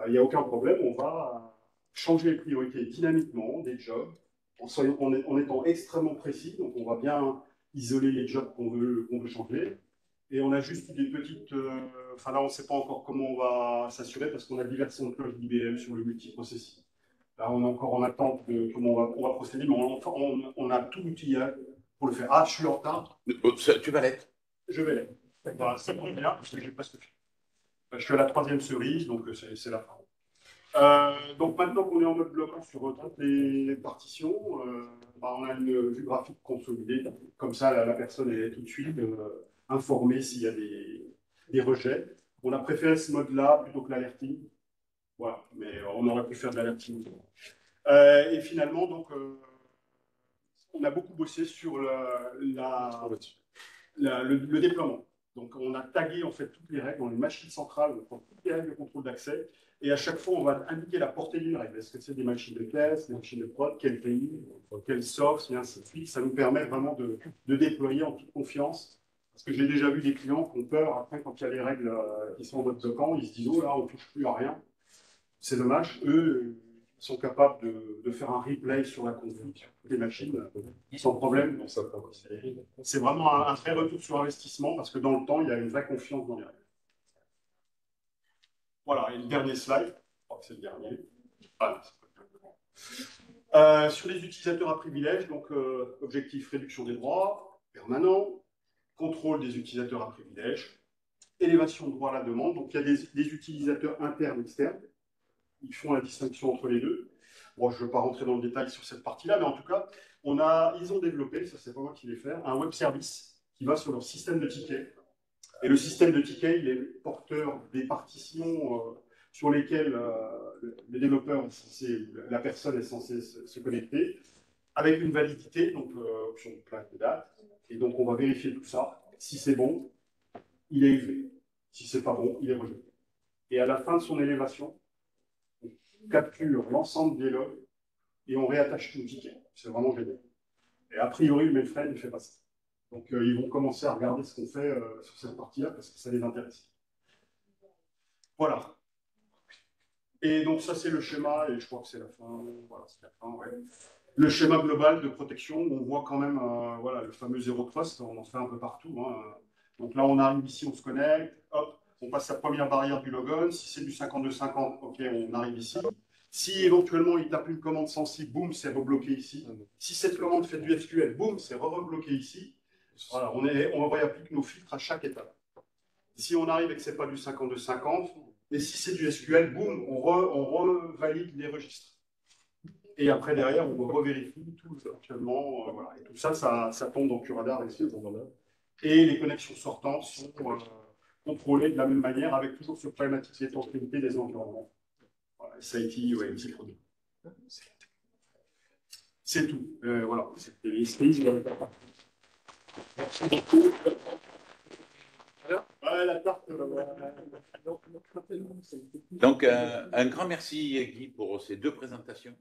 il n'y a aucun problème, on va changer les priorités dynamiquement des jobs en étant extrêmement précis, donc on va bien isoler les jobs qu'on veut changer. Et on a juste des petites. Enfin là, on ne sait pas encore comment on va s'assurer parce qu'on a diverses sons de cloche d'IBM sur le multiprocessing. Là, on est encore en attente de comment on va procéder, mais on a tout l'outillage pour le faire. Ah, je suis en retard. Tu vas l'être. Je vais l'être. Voilà, ça tombe bien parce que j'ai presque fini. Je suis à la 3e cerise, donc c'est la fin. Donc maintenant qu'on est en mode bloquant sur toutes les partitions, on a une vue graphique consolidée. Comme ça, la personne est tout de suite informée s'il y a des rejets. On a préféré ce mode-là plutôt que l'alerting. Voilà, mais on aurait pu faire de l'alerting. Et finalement, donc, on a beaucoup bossé sur le déploiement. Donc, on a tagué en fait toutes les règles dans les machines centrales, toutes les règles de contrôle d'accès. Et à chaque fois, on va indiquer la portée d'une règle. Est-ce que c'est des machines de test, des machines de prod, quel pays, quel source, et ainsi de suite. Ça nous permet vraiment de déployer en toute confiance. Parce que j'ai déjà vu des clients qui ont peur, après, quand il y a les règles qui sont en mode bloquant, ils se disent, oh là, on ne touche plus à rien. C'est dommage. Eux, ils sont capables de faire un replay sur la config, sur toutes les machines, sans problème. C'est vraiment un vrai retour sur investissement, parce que dans le temps, il y a une vraie confiance dans les règles. Voilà, et le dernier slide, je crois que c'est le dernier. Sur les utilisateurs à privilèges, donc objectif réduction des droits, permanent, contrôle des utilisateurs à privilèges, élévation de droit à la demande. Donc il y a des utilisateurs internes, externes. Ils font la distinction entre les deux. Bon, je ne veux pas rentrer dans le détail sur cette partie-là, mais en tout cas, ils ont développé, ça c'est pas moi qui l'ai fait, un web service qui va sur leur système de tickets. Et le système de tickets, il est porteur des partitions sur lesquelles le développeur, la personne est censée se connecter, avec une validité, donc option de plage de date. Et donc on va vérifier tout ça. Si c'est bon, il est élevé. Si c'est pas bon, il est rejeté. Et à la fin de son élévation, on capture l'ensemble des logs et on réattache tout le ticket. C'est vraiment génial. Et a priori, le mainframe ne fait pas ça. Donc, ils vont commencer à regarder ce qu'on fait sur cette partie-là parce que ça les intéresse. Voilà. Et donc, ça, c'est le schéma, et je crois que c'est la fin. Voilà, c'est la fin, ouais. Le schéma global de protection, on voit quand même voilà, le fameux zéro trust, on en fait un peu partout. Hein. Donc là, on arrive ici, on se connecte, hop, on passe la première barrière du logon. Si c'est du 5250, ok, on arrive ici. Si éventuellement il tape une commande sensible, boum, c'est rebloqué ici. Si cette commande fait du SQL, boum, c'est rebloqué ici. Voilà, on réapplique nos filtres à chaque étape. Si on arrive et que ce n'est pas du 5250, et si c'est du SQL, boum, on revalide les registres. Et après, derrière, on revérifie tout actuellement. Voilà. Et tout ça, ça tombe dans QRadar ici. Et les connexions sortantes sont contrôlées de la même manière, avec toujours ce problématique d'étanchéité des environnements. Voilà, SIT, ouais, c'est tout. Voilà, c'était les SPI. Merci beaucoup. La tarte, Donc, un grand merci, Guy, pour ces deux présentations.